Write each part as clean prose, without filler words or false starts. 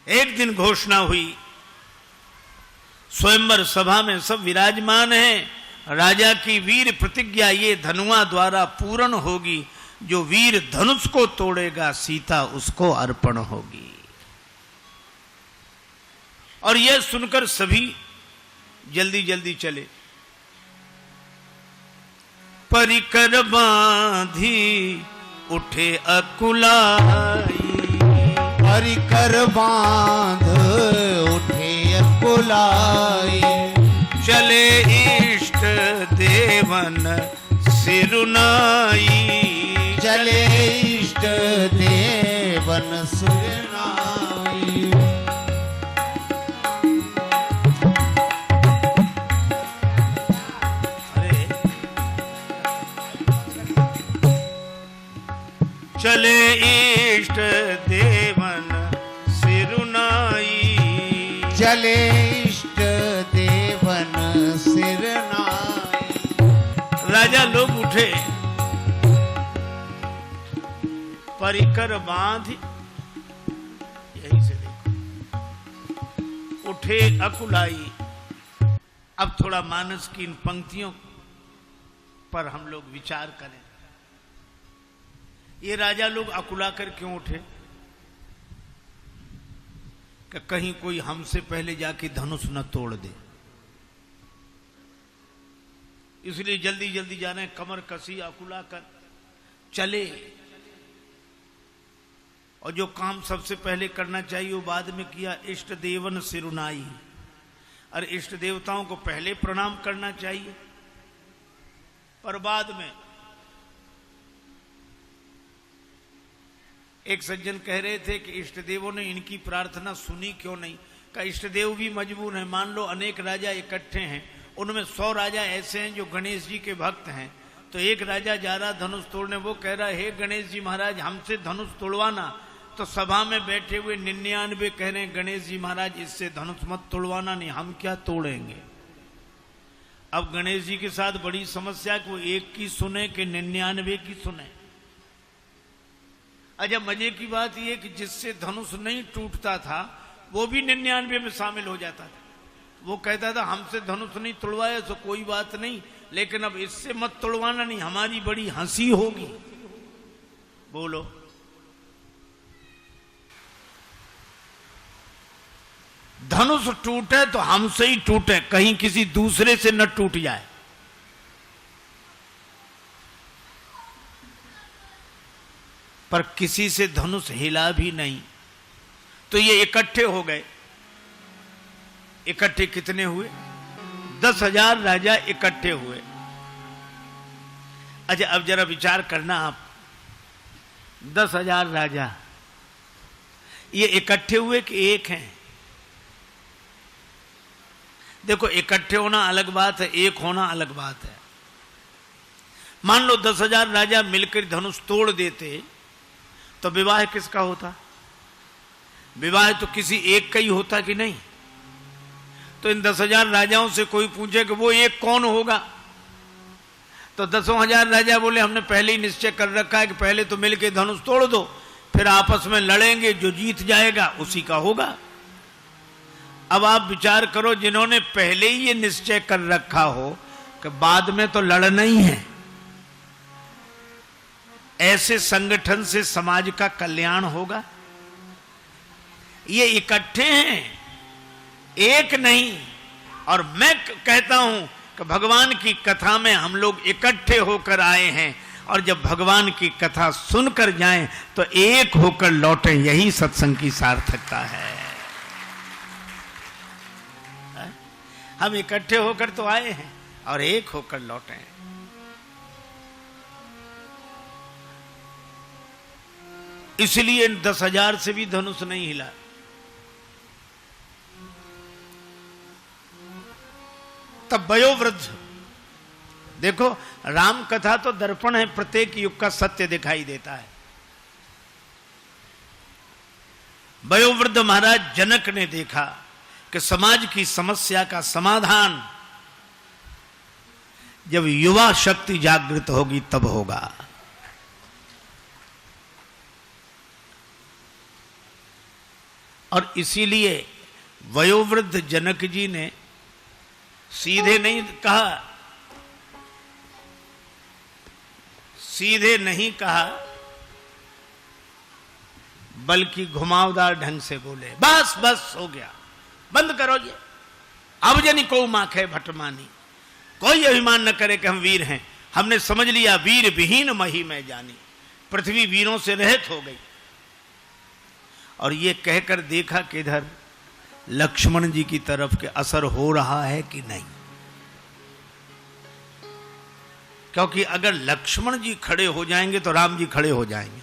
एक दिन घोषणा हुई, स्वयंवर सभा में सब विराजमान हैं, राजा की वीर प्रतिज्ञा ये धनुआ द्वारा पूर्ण होगी, जो वीर धनुष को तोड़ेगा सीता उसको अर्पण होगी। और यह सुनकर सभी जल्दी जल्दी चले। परिकर बांधी उठे अकुलाई, परिकर बांध उठे अकुलाई, चले इष्ट देवन सिरुनाई, चले इष्ट देवन सिरुनाई। चले इष्ट देवन सिरुनाई, चले इष्ट देवन सिरुनाई। राजा लोग उठे, परिकर बांध, यही से देखो, उठे अकुलाई। अब थोड़ा मानस की इन पंक्तियों पर हम लोग विचार करें। ये राजा लोग अकुला कर क्यों उठे? कि कहीं कोई हमसे पहले जाके धनुष न तोड़ दे, इसलिए जल्दी जल्दी जा रहे हैं, कमर कसी अकुला कर चले। और जो काम सबसे पहले करना चाहिए वो बाद में किया, इष्ट देवन सिरुनाई। और इष्ट देवताओं को पहले प्रणाम करना चाहिए, पर बाद में। एक सज्जन कह रहे थे कि इष्ट देवों ने इनकी प्रार्थना सुनी क्यों नहीं? का इष्ट देव भी मजबूर हैं। मान लो अनेक राजा इकट्ठे हैं, उनमें 100 राजा ऐसे हैं जो गणेश जी के भक्त हैं, तो एक राजा जा रहा धनुष तोड़ने, वो कह रहा है हे गणेश जी महाराज हमसे धनुष तोड़वाना, तो सभा में बैठे हुए 99 कह रहे हैं गणेश जी महाराज इससे धनुष मत तोड़वाना, नहीं हम क्या तोड़ेंगे। अब गणेश जी के साथ बड़ी समस्या कि वो एक की सुने कि 99 की सुने। अच्छा, मजे की बात यह कि जिससे धनुष नहीं टूटता था वो भी 99 में शामिल हो जाता था। वो कहता था हमसे धनुष नहीं तोड़वाया तो कोई बात नहीं, लेकिन अब इससे मत तोड़वाना, नहीं हमारी बड़ी हंसी होगी। बोलो, धनुष टूटे तो हमसे ही टूटे, कहीं किसी दूसरे से न टूट जाए। पर किसी से धनुष हिला भी नहीं, तो ये इकट्ठे हो गए। इकट्ठे कितने हुए? 10,000 राजा इकट्ठे हुए। अच्छा, अब जरा विचार करना आप, 10,000 राजा ये इकट्ठे हुए कि एक हैं? देखो, इकट्ठे होना अलग बात है, एक होना अलग बात है। मान लो 10,000 राजा मिलकर धनुष तोड़ देते तो विवाह किसका होता? विवाह तो किसी एक का ही होता कि नहीं? तो इन 10,000 राजाओं से कोई पूछे कि वो एक कौन होगा, तो 10,000 राजा बोले हमने पहले ही निश्चय कर रखा है कि पहले तो मिलके धनुष तोड़ दो, फिर आपस में लड़ेंगे, जो जीत जाएगा उसी का होगा। अब आप विचार करो, जिन्होंने पहले ही ये निश्चय कर रखा हो कि बाद में तो लड़ना ही है, ऐसे संगठन से समाज का कल्याण होगा? ये इकट्ठे हैं, एक नहीं। और मैं कहता हूं कि भगवान की कथा में हम लोग इकट्ठे होकर आए हैं, और जब भगवान की कथा सुनकर जाएं तो एक होकर लौटें, यही सत्संग की सार्थकता है। हम इकट्ठे होकर तो आए हैं और एक होकर लौटे। इसलिए 10,000 से भी धनुष नहीं हिला। तब वयोवृद्ध, देखो राम कथा तो दर्पण है, प्रत्येक युग का सत्य दिखाई देता है। वयोवृद्ध महाराज जनक ने देखा कि समाज की समस्या का समाधान जब युवा शक्ति जागृत होगी तब होगा। और इसीलिए वयोवृद्ध जनक जी ने सीधे नहीं कहा, बल्कि घुमावदार ढंग से बोले, बस बस हो गया, बंद करो ये। अब जनी को माखे भटमानी, कोई अभिमान न करे कि हम वीर हैं, हमने समझ लिया वीर विहीन मही में जानी, पृथ्वी वीरों से रहित हो गई। और ये कहकर देखा कि इधर लक्ष्मण जी की तरफ के असर हो रहा है कि नहीं, क्योंकि अगर लक्ष्मण जी खड़े हो जाएंगे तो राम जी खड़े हो जाएंगे।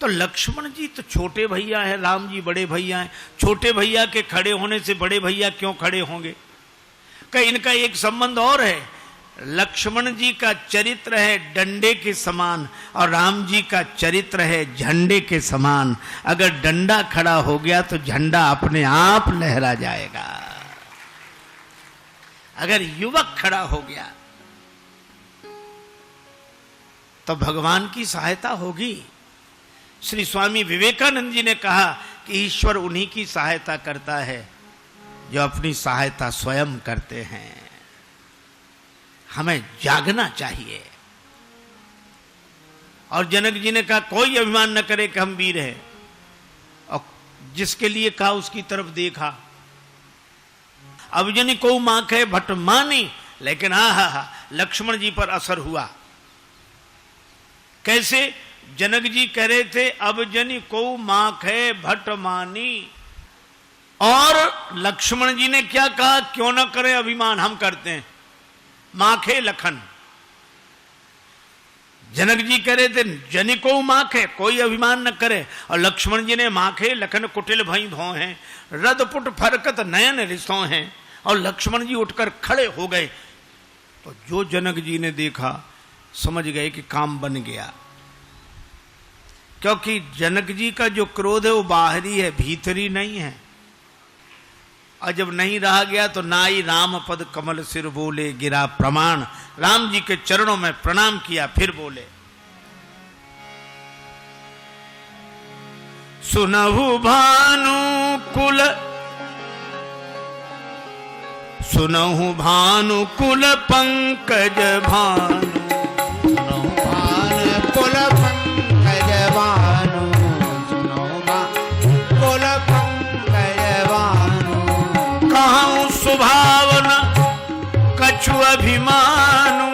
तो लक्ष्मण जी तो छोटे भैया है, राम जी बड़े भैया हैं, छोटे भैया के खड़े होने से बड़े भैया क्यों खड़े होंगे? कहीं इनका एक संबंध और है, लक्ष्मण जी का चरित्र है डंडे के समान और राम जी का चरित्र है झंडे के समान। अगर डंडा खड़ा हो गया तो झंडा अपने आप लहरा जाएगा, अगर युवक खड़ा हो गया तो भगवान की सहायता होगी। श्री स्वामी विवेकानंद जी ने कहा कि ईश्वर उन्हीं की सहायता करता है जो अपनी सहायता स्वयं करते हैं। हमें जागना चाहिए। और जनक जी ने कहा कोई अभिमान न करे कि हम वीर हैं, और जिसके लिए कहा उसकी तरफ देखा। अब जनी को माखे भटमानी, लेकिन हा लक्ष्मण जी पर असर हुआ। कैसे? जनक जी कह रहे थे अब जनी को माखे भटमानी, और लक्ष्मण जी ने क्या कहा? क्यों न करे अभिमान, हम करते हैं। माखे लखन, जनक जी कह रहे थे जनी को माखे, कोई अभिमान न करे, और लक्ष्मण जी ने माखे लखन कुटिल भई धो हैं, रदपुट फरकत नयन रिसों हैं, और लक्ष्मण जी उठकर खड़े हो गए। तो जो जनक जी ने देखा समझ गए कि काम बन गया, क्योंकि जनक जी का जो क्रोध है वो बाहरी है, भीतरी नहीं है। और जब नहीं रहा गया तो नाई राम पद कमल सिर बोले गिरा प्रमाण, राम जी के चरणों में प्रणाम किया, फिर बोले सुनहु भानुकुल, सुनहु भानुकुल पंकज भानु, सुनहु भानुकुल पंकज भानु, सुनहु भानुकुल पंकज भानु, कहूं सुभावन कछु अभिमानु,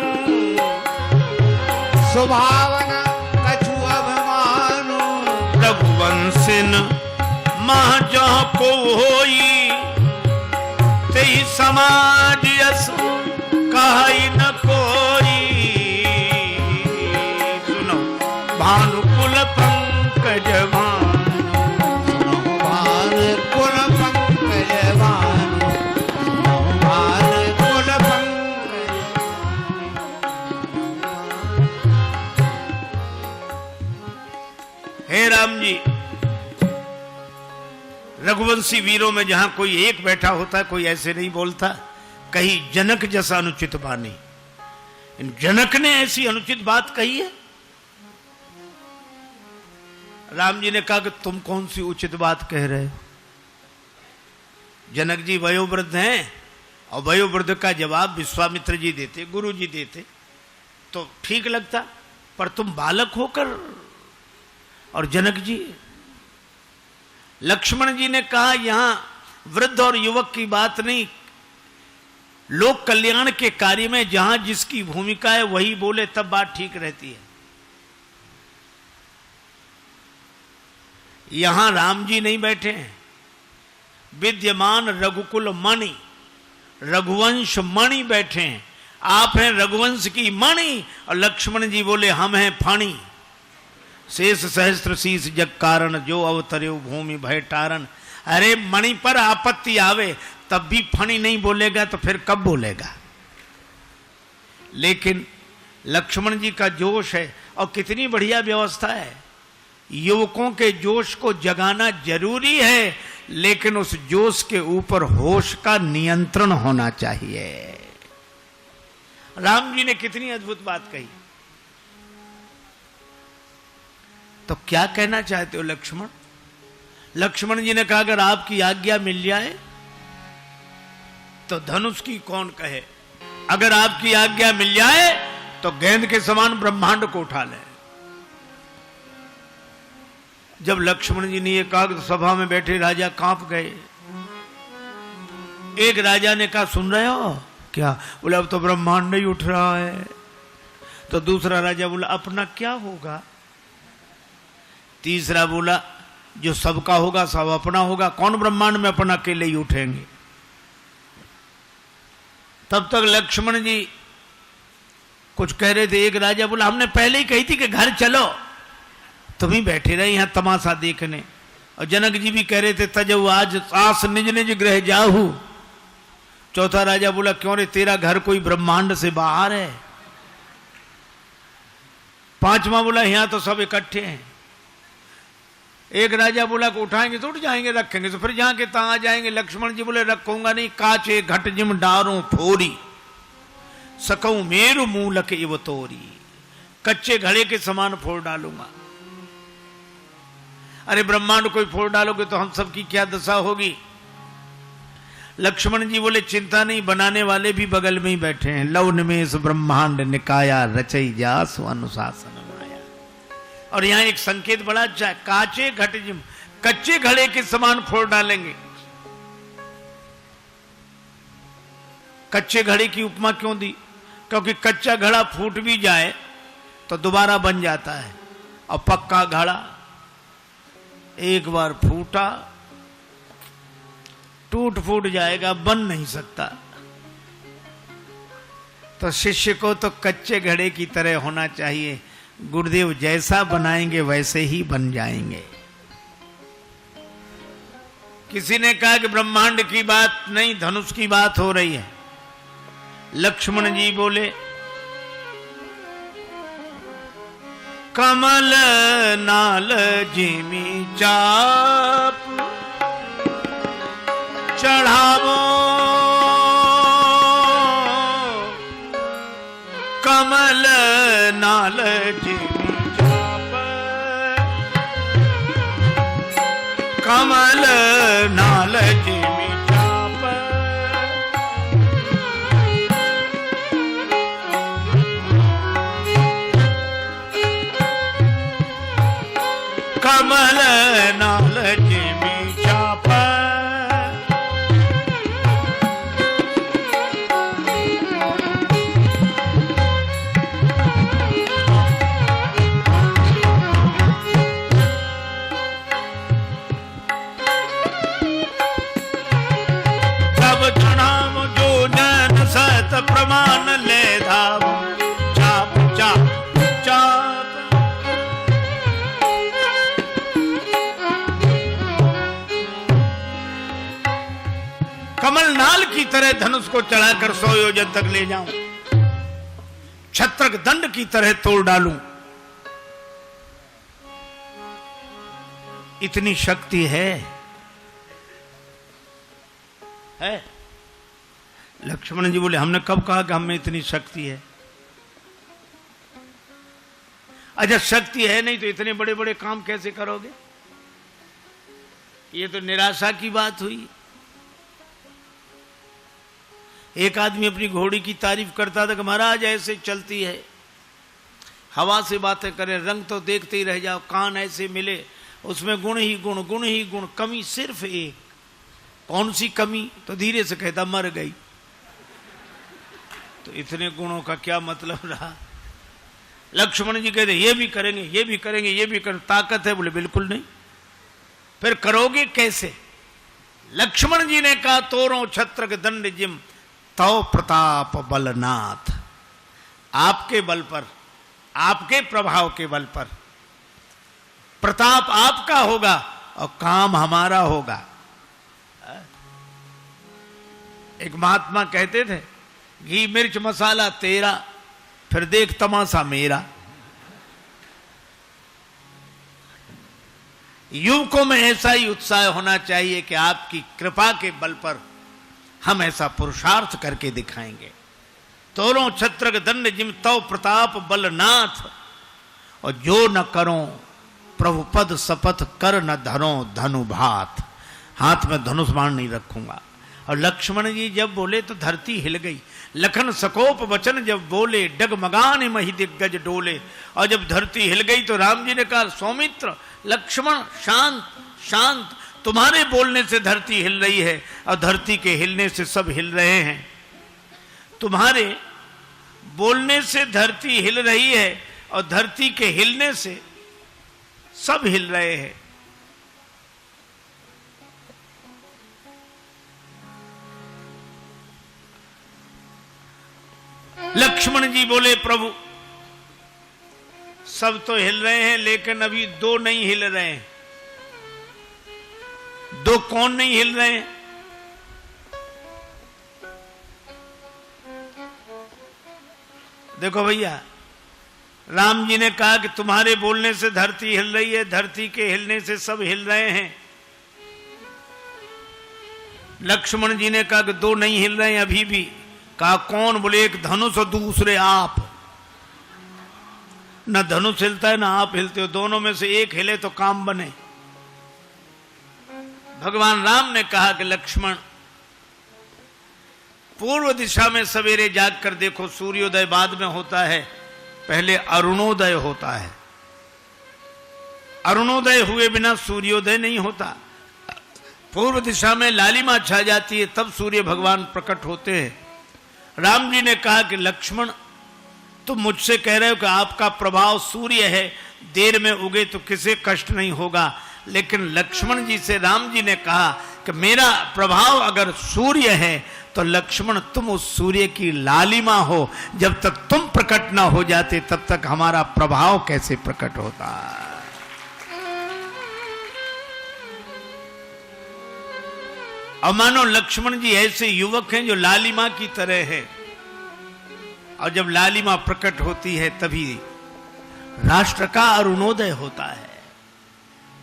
सुभावन कछु अभिमानु, रघुवंशिन मह जहाँ को होई, तेहि समाज यस कहि न कोई, सुनो भानुकुल पंकज भानु, सुनहु भानुकुल पंकज भानु, सुनहु भानुकुल पंकज। हे राम जी, रघुवंशी वीरों में जहां कोई एक बैठा होता है कोई ऐसे नहीं बोलता, कहीं जनक जैसा अनुचित बानी। इन जनक ने ऐसी अनुचित बात कही है। राम जी ने कहा कि तुम कौन सी उचित बात कह रहे हो? जनक जी वयोवृद्ध हैं, और वयोवृद्ध का जवाब विश्वामित्र जी देते, गुरु जी देते तो ठीक लगता, पर तुम बालक होकर। और जनक जी, लक्ष्मण जी ने कहा यहां वृद्ध और युवक की बात नहीं, लोक कल्याण के कार्य में जहां जिसकी भूमिका है वही बोले तब बात ठीक रहती है। यहां राम जी नहीं बैठे हैं, विद्यमान रघुकुल मणि, रघुवंश मणि बैठे हैं। आप हैं रघुवंश की मणि, और लक्ष्मण जी बोले हम हैं फणी। शेष सहस्त्र शीस जग कारण, जो अवतर्यो भूमि भय टारण। अरे मणि पर आपत्ति आवे तब भी फणी नहीं बोलेगा तो फिर कब बोलेगा? लेकिन लक्ष्मण जी का जोश है, और कितनी बढ़िया व्यवस्था है। युवकों के जोश को जगाना जरूरी है, लेकिन उस जोश के ऊपर होश का नियंत्रण होना चाहिए। राम जी ने कितनी अद्भुत बात कही। तो क्या कहना चाहते हो लक्ष्मण? लक्ष्मण जी ने कहा अगर आपकी आज्ञा मिल जाए तो धनुष की कौन कहे, अगर आपकी आज्ञा मिल जाए तो गेंद के समान ब्रह्मांड को उठा ले। जब लक्ष्मण जी ने यह कहा तो सभा में बैठे राजा कांप गए। एक राजा ने कहा सुन रहे हो क्या? बोला अब तो ब्रह्मांड ही उठ रहा है। तो दूसरा राजा बोला अपना क्या होगा? तीसरा बोला जो सबका होगा सब अपना होगा, कौन ब्रह्मांड में अपना अकेले ही उठेंगे। तब तक लक्ष्मण जी कुछ कह रहे थे। एक राजा बोला हमने पहले ही कही थी कि घर चलो, तुम ही बैठे रहे यहां तमाशा देखने। और जनक जी भी कह रहे थे तजऊ आज आस निज निज गृह जाहू। चौथा राजा बोला क्यों रे तेरा घर कोई ब्रह्मांड से बाहर है। पांचवा बोला यहां तो सब इकट्ठे हैं। एक राजा बोला कि उठाएंगे तो उठ जाएंगे, रखेंगे तो फिर जहां के तहां आ जाएंगे। लक्ष्मण जी बोले रखूंगा नहीं, काचे घट जिम डारों फोरी सकऊं मेरु मूलक इव तोरी, कच्चे घड़े के समान फोड़ डालूंगा। अरे ब्रह्मांड कोई फोड़ डालोगे तो हम सबकी क्या दशा होगी। लक्ष्मण जी बोले चिंता नहीं, बनाने वाले भी बगल में ही बैठे हैं। लव निमेष ब्रह्मांड निकाया रचई जासु अनुशासन माया। और यहां एक संकेत बड़ा अच्छा है, काचे घट जिम, कच्चे घड़े के समान फोड़ डालेंगे। कच्चे घड़े की उपमा क्यों दी? क्योंकि कच्चा घड़ा फूट भी जाए तो दोबारा बन जाता है, और पक्का घड़ा एक बार फूटा टूट फूट जाएगा, बन नहीं सकता। तो शिष्य को तो कच्चे घड़े की तरह होना चाहिए। गुरुदेव जैसा बनाएंगे वैसे ही बन जाएंगे। किसी ने कहा कि ब्रह्मांड की बात नहीं, धनुष की बात हो रही है। लक्ष्मण जी बोले कमल नाल जिमी चाप चढ़ावो, कमल नाल जिमी चाप, कमल नाल जिमी चाप, कमल नाल जिमी चाप। प्रमाण ले धाव चाप चाप चाप। कमलनाल की तरह धनुष को चढ़ाकर 100 योजन तक ले जाऊं, छत्रक दंड की तरह तोड़ डालूं। इतनी शक्ति है। लक्ष्मण जी बोले हमने कब कहा कि हमें इतनी शक्ति है। अच्छा शक्ति है नहीं तो इतने बड़े बड़े काम कैसे करोगे? ये तो निराशा की बात हुई। एक आदमी अपनी घोड़ी की तारीफ करता था कि महाराज ऐसे चलती है, हवा से बातें करे, रंग तो देखते ही रह जाओ, कान ऐसे मिले, उसमें गुण ही गुण, गुण ही गुण, कमी सिर्फ एक। कौन सी कमी? तो धीरे से कहता मर गई। तो इतने गुणों का क्या मतलब रहा? लक्ष्मण जी कहते ये भी करेंगे, ये भी करेंगे, ये भी करेंगे, ताकत है? बोले बिल्कुल नहीं। फिर करोगे कैसे? लक्ष्मण जी ने कहा तोरों छत्रक दंड जिम तव प्रताप बलनाथ। आपके बल पर, आपके प्रभाव के बल पर प्रताप आपका होगा और काम हमारा होगा। एक महात्मा कहते थे घी मिर्च मसाला तेरा, फिर देख तमाशा मेरा। युवकों में ऐसा ही उत्साह होना चाहिए कि आपकी कृपा के बल पर हम ऐसा पुरुषार्थ करके दिखाएंगे। तोरों छत्रक दंड जिम तव प्रताप बलनाथ। और जो न करो प्रभु पद शपथ कर न धरो धनुभात, हाथ में धनुष बाण नहीं रखूंगा। और लक्ष्मण जी जब बोले तो धरती हिल गई। लखन सकोप वचन जब बोले, डगमगान मही दिग्गज डोले। और जब धरती हिल गई तो राम जी ने कहा, सौमित्र लक्ष्मण शांत शांत, तुम्हारे बोलने से धरती हिल रही है और धरती के हिलने से सब हिल रहे हैं। तुम्हारे बोलने से धरती हिल रही है और धरती के हिलने से सब हिल रहे हैं। लक्ष्मण जी बोले, प्रभु सब तो हिल रहे हैं लेकिन अभी दो नहीं हिल रहे हैं। दो कौन नहीं हिल रहे हैं? देखो भैया, राम जी ने कहा कि तुम्हारे बोलने से धरती हिल रही है, धरती के हिलने से सब हिल रहे हैं। लक्ष्मण जी ने कहा कि दो नहीं हिल रहे हैं अभी भी। कहा कौन? बोले एक धनुष और दूसरे आप। न धनुष हिलता है ना आप हिलते हो, दोनों में से एक हिले तो काम बने। भगवान राम ने कहा कि लक्ष्मण, पूर्व दिशा में सवेरे जाग कर देखो, सूर्योदय बाद में होता है, पहले अरुणोदय होता है। अरुणोदय हुए बिना सूर्योदय नहीं होता। पूर्व दिशा में लालिमा छा जाती है, तब सूर्य भगवान प्रकट होते हैं। राम जी ने कहा कि लक्ष्मण, तुम मुझसे कह रहे हो कि आपका प्रभाव सूर्य है, देर में उगे तो किसे कष्ट नहीं होगा। लेकिन लक्ष्मण जी से राम जी ने कहा कि मेरा प्रभाव अगर सूर्य है तो लक्ष्मण तुम उस सूर्य की लालिमा हो। जब तक तुम प्रकट ना हो जाते तब तक हमारा प्रभाव कैसे प्रकट होता। और मानो लक्ष्मण जी ऐसे युवक हैं जो लालिमा की तरह है, और जब लालिमा प्रकट होती है तभी राष्ट्र का अरुणोदय होता है।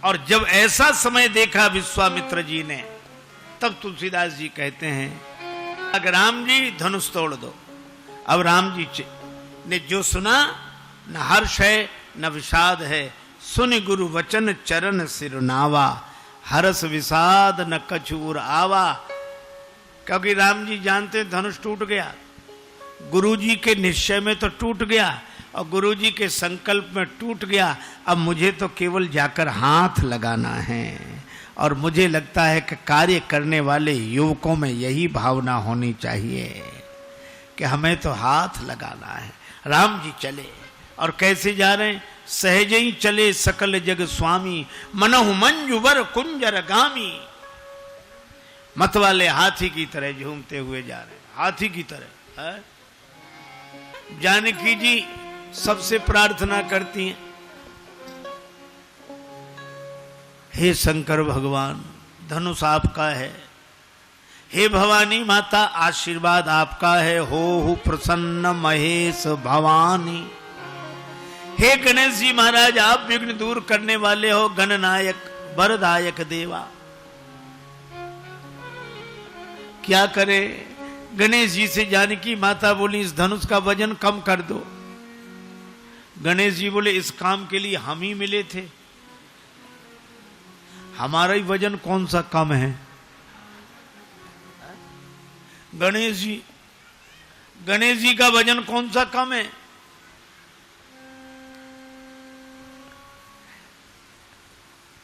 और जब ऐसा समय देखा विश्वामित्र जी ने, तब तुलसीदास जी कहते हैं, अगर राम जी धनुष तोड़ दो। अब राम जी ने जो सुना, न हर्ष है न विषाद है, सुन गुरु वचन चरण सिरनावा, हरस विषाद न कछूर आवा। क्योंकि राम जी जानते धनुष टूट गया, गुरु जी के निश्चय में तो टूट गया और गुरु जी के संकल्प में टूट गया। अब मुझे तो केवल जाकर हाथ लगाना है। और मुझे लगता है कि कार्य करने वाले युवकों में यही भावना होनी चाहिए कि हमें तो हाथ लगाना है। राम जी चले, और कैसे जा रहे हैं? सहज ही चले सकल जग स्वामी, मनहु मंजुवर कुंजर गामी। मत वाले हाथी की तरह झूमते हुए जा रहे हैं, हाथी की तरह है? जानकी जी सबसे प्रार्थना करती हैं, हे शंकर भगवान धनुष आपका है, हे भवानी माता आशीर्वाद आपका है, हो प्रसन्न महेश भवानी। हे गणेश जी महाराज आप विघ्न दूर करने वाले हो, गणनायक वरदायक देवा। क्या करे? गणेश जी से जानकी माता बोली, इस धनुष का वजन कम कर दो। गणेश जी बोले, इस काम के लिए हम ही मिले थे, हमारा ही वजन कौन सा कम है? गणेश जी का वजन कौन सा कम है?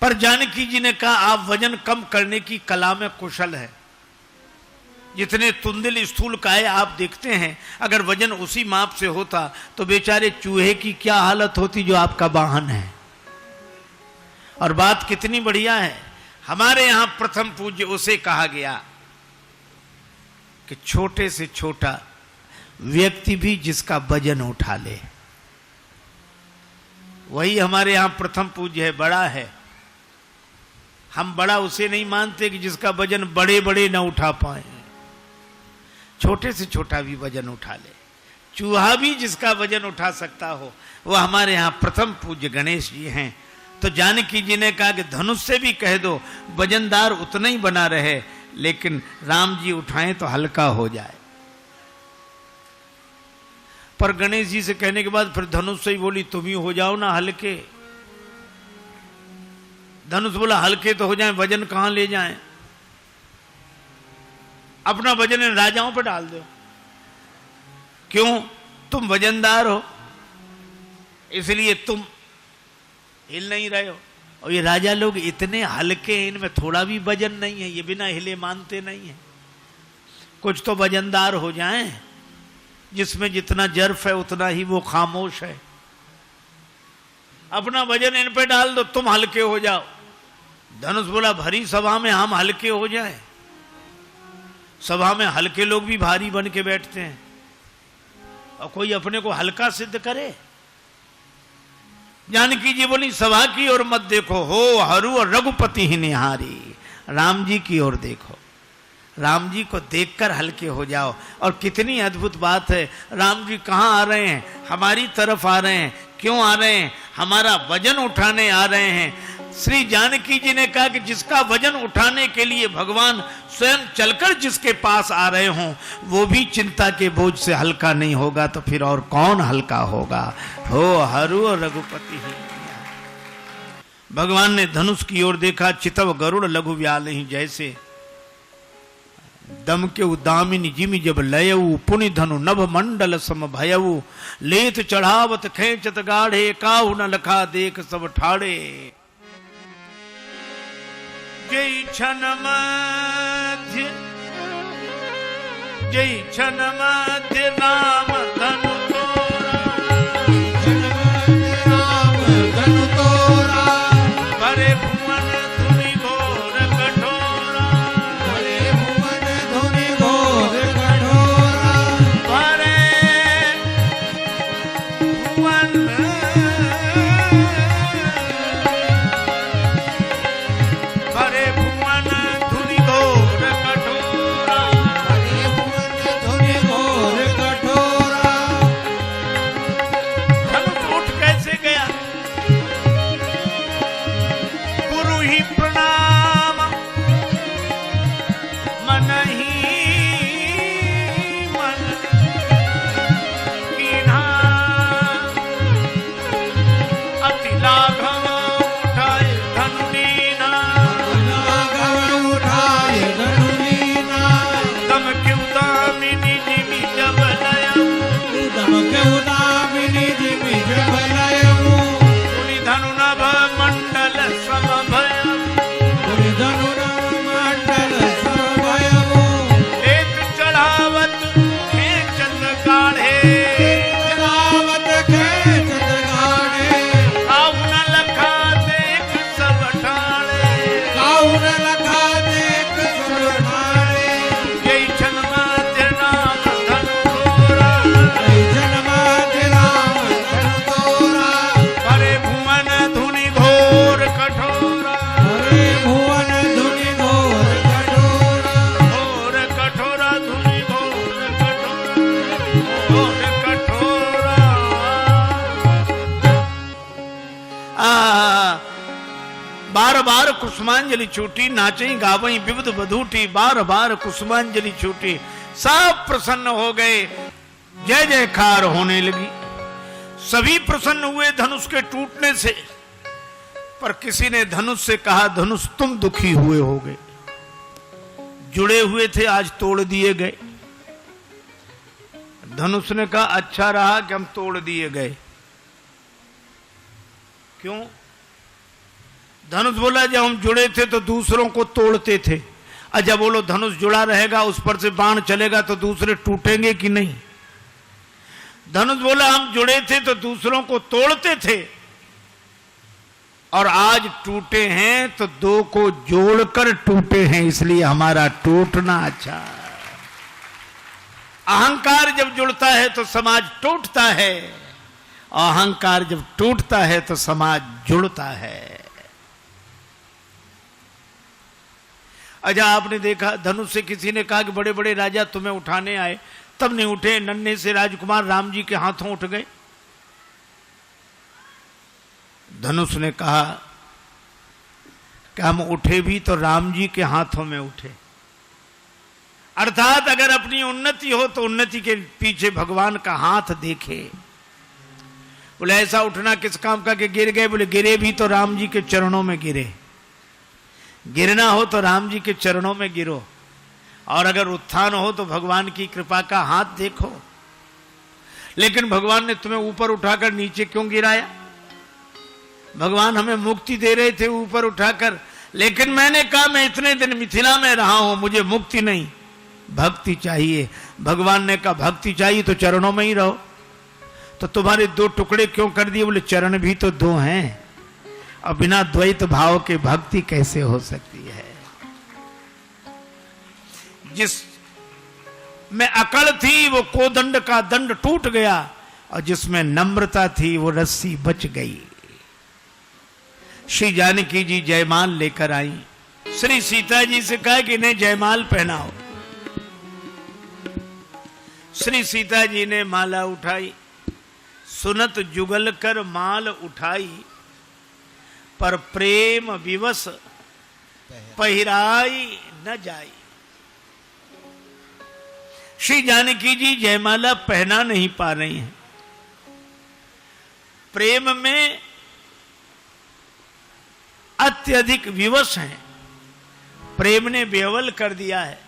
पर जानकी जी ने कहा, आप वजन कम करने की कला में कुशल है। जितने तुंदिल स्थूल काय आप देखते हैं, अगर वजन उसी माप से होता तो बेचारे चूहे की क्या हालत होती जो आपका वाहन है। और बात कितनी बढ़िया है, हमारे यहां प्रथम पूज्य उसे कहा गया कि छोटे से छोटा व्यक्ति भी जिसका वजन उठा ले, वही हमारे यहां प्रथम पूज्य है, बड़ा है। हम बड़ा उसे नहीं मानते कि जिसका वजन बड़े बड़े ना उठा पाए, छोटे से छोटा भी वजन उठा ले। चूहा भी जिसका वजन उठा सकता हो, वह हमारे यहां प्रथम पूज्य गणेश जी हैं। तो जानकी जी ने कहा कि धनुष से भी कह दो वजनदार उतना ही बना रहे, लेकिन राम जी उठाएं तो हल्का हो जाए। पर गणेश जी से कहने के बाद फिर धनुष से ही बोली, तुम ही हो जाओ ना हल्के। धनुष बोला हल्के तो हो जाएं, वजन कहां ले जाएं? अपना वजन इन राजाओं पर डाल दो। क्यों? तुम वजनदार हो, इसलिए तुम हिल नहीं रहे हो। और ये राजा लोग इतने हल्के हैं, इनमें थोड़ा भी वजन नहीं है, ये बिना हिले मानते नहीं है। कुछ तो वजनदार हो जाएं, जिसमें जितना जर्फ है उतना ही वो खामोश है। अपना वजन इन पे डाल दो, तुम हल्के हो जाओ। धनुष बोला भरी सभा में हम हल्के हो जाएं? सभा में हल्के लोग भी भारी बन के बैठते हैं, और कोई अपने को हल्का सिद्ध करे। जानकी जी बोली सभा की ओर मत देखो, हो हरु और रघुपति ही निहारी। राम जी की ओर देखो, राम जी को देखकर हल्के हो जाओ। और कितनी अद्भुत बात है, राम जी कहां आ रहे हैं? हमारी तरफ आ रहे हैं। क्यों आ रहे हैं? हमारा वजन उठाने आ रहे हैं। श्री जानकी जी ने कहा कि जिसका वजन उठाने के लिए भगवान स्वयं चलकर जिसके पास आ रहे हों, वो भी चिंता के बोझ से हल्का नहीं होगा, तो फिर और कौन हल्का होगा? हो हरु और रघुपति ही। भगवान ने धनुष की ओर देखा, चितव गरुड़ लघु व्याल ही जैसे। दम के उदामिनी जिमि जब लयऊ, पुनि धनु नभ मंडल सम भयऊ। लेत चढ़ावत खेचत गाढ़े, काहु न लखा देख सब ठाड़े। जय क्षण मध्य, जय क्षण मध्य राम धनु तोरा। राम धनु तोरा, भरे भुवन धुनि घोर कठोरा। भरे भुवन धुनि घोर कठोरा। भरे भुवन बार बार कुसुमांजलि छूटी, नाचई गावई विविध बधूटी। बार बार कुसुमांजलि छूटी, सब प्रसन्न हो गए, जय जयकार होने लगी। सभी प्रसन्न हुए धनुष के टूटने से, पर किसी ने धनुष से कहा धनुष तुम दुखी हुए होगे, जुड़े हुए थे आज तोड़ दिए गए। धनुष ने कहा अच्छा रहा कि हम तोड़ दिए गए। क्यों? धनुष बोला जब हम जुड़े थे तो दूसरों को तोड़ते थे, अच्छा बोलो धनुष जुड़ा रहेगा, उस पर से बाण चलेगा तो दूसरे टूटेंगे कि नहीं? धनुष बोला हम जुड़े थे तो दूसरों को तोड़ते थे, और आज टूटे हैं तो दो को जोड़कर टूटे हैं, इसलिए हमारा टूटना अच्छा। अहंकार जब जुड़ता है तो समाज टूटता है, अहंकार जब टूटता है तो समाज जुड़ता है। अच्छा आपने देखा धनुष से किसी ने कहा कि बड़े बड़े राजा तुम्हें उठाने आए, तब नहीं उठे, नन्हे से राजकुमार राम जी के हाथों उठ गए। धनुष ने कहा कि हम उठे भी तो राम जी के हाथों में उठे, अर्थात अगर अपनी उन्नति हो तो उन्नति के पीछे भगवान का हाथ देखे। बोले ऐसा उठना किस काम का कि गिर गए? बोले गिरे भी तो राम जी के चरणों में गिरे। गिरना हो तो राम जी के चरणों में गिरो, और अगर उत्थान हो तो भगवान की कृपा का हाथ देखो। लेकिन भगवान ने तुम्हें ऊपर उठाकर नीचे क्यों गिराया? भगवान हमें मुक्ति दे रहे थे ऊपर उठाकर, लेकिन मैंने कहा मैं इतने दिन मिथिला में रहा हूं, मुझे मुक्ति नहीं, भक्ति चाहिए। भगवान ने कहा भक्ति चाहिए तो चरणों में ही रहो। तो तुम्हारे दो टुकड़े क्यों कर दिए? बोले चरण भी तो दो हैं, और बिना द्वैत भाव के भक्ति कैसे हो सकती है? जिस में अकड़ थी वो कोदंड का दंड टूट गया, और जिसमें नम्रता थी वो रस्सी बच गई। श्री जानकी जी जयमाल लेकर आई। श्री सीता जी से कहा कि इन्हें जयमाल पहनाओ। श्री सीता जी ने माला उठाई, सुनत जुगल कर माल उठाई, पर प्रेम विवश पहिराई न जाई। श्री जानकी जी जयमाला पहना नहीं पा रही हैं, प्रेम में अत्यधिक विवश हैं, प्रेम ने बेवल कर दिया है।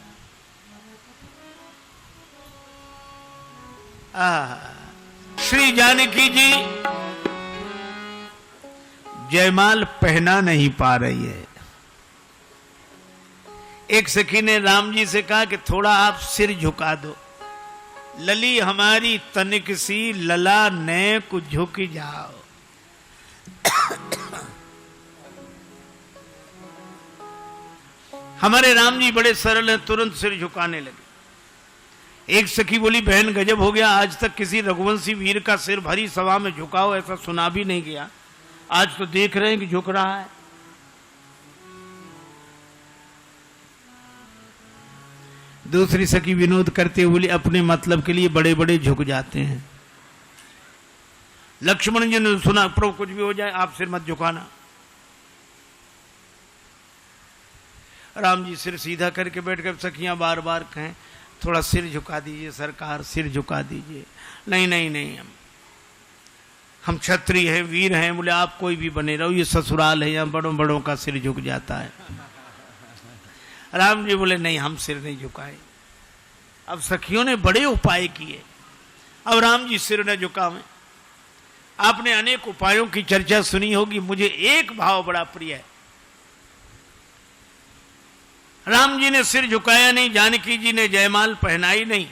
श्री जानकी जी जयमाल पहना नहीं पा रही है। एक सखी ने राम जी से कहा कि थोड़ा आप सिर झुका दो, लली हमारी तनिक सी लला ने को झुक जाओ। हमारे राम जी बड़े सरल हैं, तुरंत सिर झुकाने लगे। एक सखी बोली बहन गजब हो गया, आज तक किसी रघुवंशी वीर का सिर भरी सभा में झुकाओ ऐसा सुना भी नहीं गया, आज तो देख रहे हैं कि झुक रहा है। दूसरी सखी विनोद करते हुए बोली अपने मतलब के लिए बड़े बड़े झुक जाते हैं। लक्ष्मण जी ने सुना प्रभु कुछ भी हो जाए आप सिर मत झुकाना। राम जी सिर सीधा करके बैठ कर, सखियां बार बार कहें थोड़ा सिर झुका दीजिए सरकार, सिर झुका दीजिए। नहीं नहीं नहीं, हम क्षत्रिय हैं, वीर हैं। बोले आप कोई भी बने रहो, ये ससुराल है, यहाँ बड़ों बड़ों का सिर झुक जाता है। राम जी बोले नहीं हम सिर नहीं झुकाए। अब सखियों ने बड़े उपाय किए, अब राम जी सिर न झुकावें। आपने अनेक उपायों की चर्चा सुनी होगी, मुझे एक भाव बड़ा प्रिय है। राम जी ने सिर झुकाया नहीं, जानकी जी ने जयमाल पहनाई नहीं।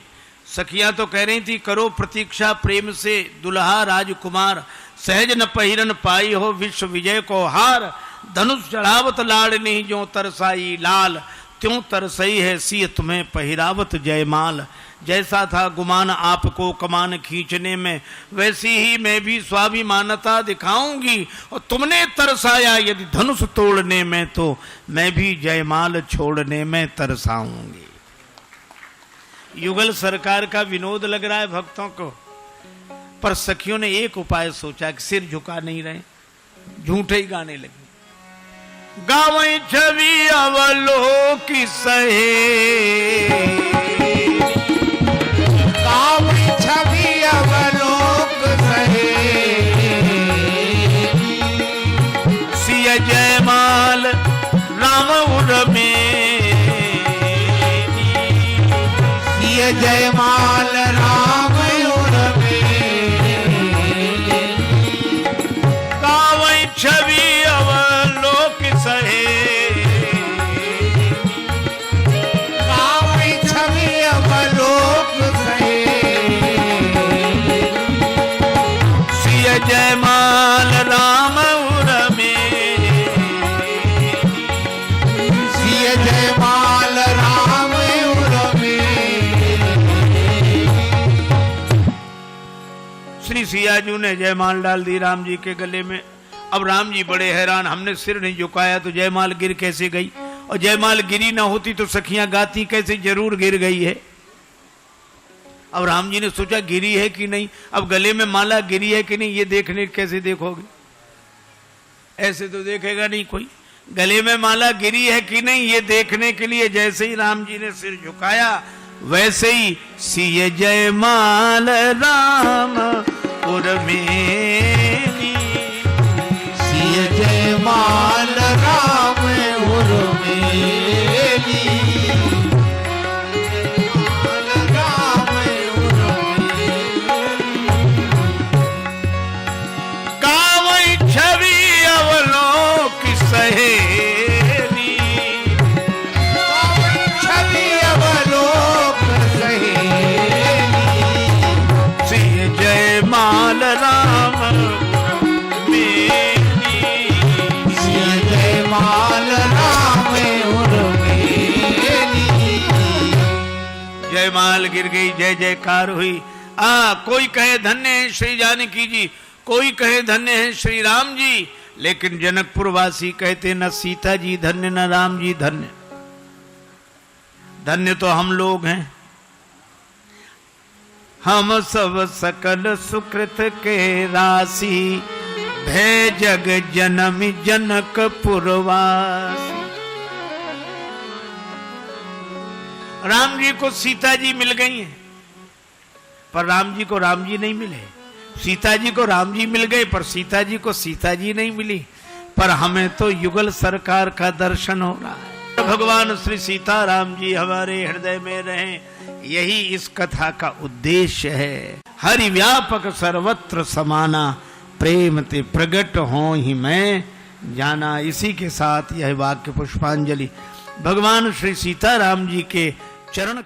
सखियां तो कह रही थी करो प्रतीक्षा प्रेम से दुल्हा राजकुमार, सहज न पहिरन पाई हो विश्व विजय को हार। धनुष चढ़ावत लाड़नी जो तरसाई लाल, त्यों तरसई है सिय तुम्हें पहिरावत जयमाल। जैसा था गुमान आपको कमान खींचने में, वैसी ही मैं भी स्वाभिमानता दिखाऊंगी। और तुमने तरसाया यदि धनुष तोड़ने में, तो मैं भी जयमाल छोड़ने में तरसाऊंगी। युगल सरकार का विनोद लग रहा है भक्तों को, पर सखियों ने एक उपाय सोचा कि सिर झुका नहीं रहे, झूठे ही गाने लगे। गावई छवि अवलोकी सहे, गावई छवि अवलोक सहे, सिय जयमाल राम उर्मे, सिय जयमाल राम उर्मे। गावई छवि अवलोक सहे, गावई छवि अवलोक सहे, सिय जयमाल राम उर्मे, सिय जयमाल राम उर्मे। श्री सियाजू ने जयमाल डाल दी राम जी के गले में। अब राम जी बड़े हैरान, हमने सिर नहीं झुकाया तो जयमाल गिर कैसे गई? और जयमाल गिरी ना होती तो सखियां गाती कैसे? जरूर गिर गई है। अब राम जी ने सोचा गिरी है कि नहीं, अब गले में माला गिरी है कि नहीं ये देखने कैसे देखोगे? ऐसे तो देखेगा नहीं कोई। गले में माला गिरी है कि नहीं ये देखने के लिए जैसे ही राम जी ने सिर झुकाया, वैसे ही सिय जयमाल राम उर्मेली, सिय जयमाल राम उर्मे। जयमाल गिर गई, जय जयकार हुई। कोई कहे धन्य है श्री जानकी जी, कोई कहे धन्य है श्री राम जी, लेकिन जनकपुर वासी कहते न सीता जी धन्य न राम जी धन्य, धन्य तो हम लोग हैं। हम सब सकल सुकृत के राशि, भय जग जनम जनकपुर वासी। राम जी को सीता जी मिल गई हैं, पर राम जी को राम जी नहीं मिले। सीता जी को राम जी मिल गए, पर सीता जी को सीता जी नहीं मिली। पर हमें तो युगल सरकार का दर्शन हो रहा है। भगवान श्री सीता राम जी हमारे हृदय में रहें, यही इस कथा का उद्देश्य है। हरि व्यापक सर्वत्र समाना, प्रेम ते प्रगट हो ही मैं जाना। इसी के साथ यह वाक्य पुष्पांजलि भगवान श्री सीता राम जी के चरण